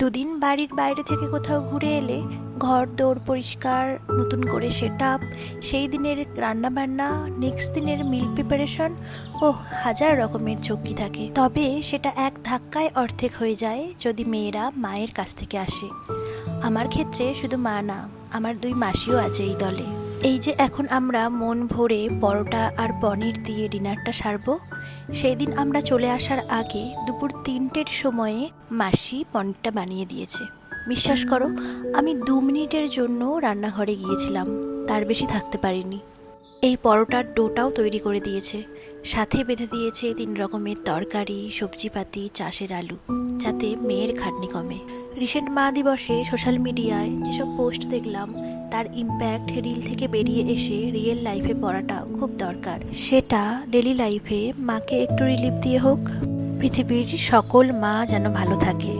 দুদিন বাড়ির বাইরে থেকে কোথাও ঘুরে এলে ঘর দৌড় পরিষ্কার, নতুন করে সেট আপ, সেই দিনের রান্নাবান্না, নেক্সট দিনের মিল প্রিপারেশন, ও হাজার রকমের ঝক্কি থাকে। তবে সেটা এক ধাক্কায় অর্ধেক হয়ে যায় যদি মেয়েরা মায়ের কাছ থেকে আসে। আমার ক্ষেত্রে শুধু মা না, আমার দুই মাসিও আছে এই দলে। এই যে এখন আমরা মন ভরে পরোটা আর পনির দিয়ে ডিনারটা সারবো, সেই দিন আমরা চলে আসার আগে দুপুর 3টের সময়ে মাসি পনিরটা বানিয়ে দিয়েছে। বিশ্বাস করো, আমি 2 মিনিটের জন্য রান্নাঘরে গিয়েছিলাম, তার বেশি থাকতে পারিনি। এই পরোটার ডোটাও তৈরি করে দিয়েছে, সাথে বেঁধে দিয়েছে 3 রকমের তরকারি, সবজিপাতি, চাষের আলু, যাতে মেয়ের খাটনি কমে। রিসেন্ট মা দিবসে সোশ্যাল মিডিয়ায় যেসব পোস্ট দেখলাম, তার ইম্প্যাক্ট রিল থেকে বেরিয়ে এসে রিয়েল লাইফে পড়াটাও খুব দরকার। সেটা ডেলি লাইফে মাকে একটু রিলিফ দিয়ে হোক। পৃথিবীর সকল মা যেন ভালো থাকে।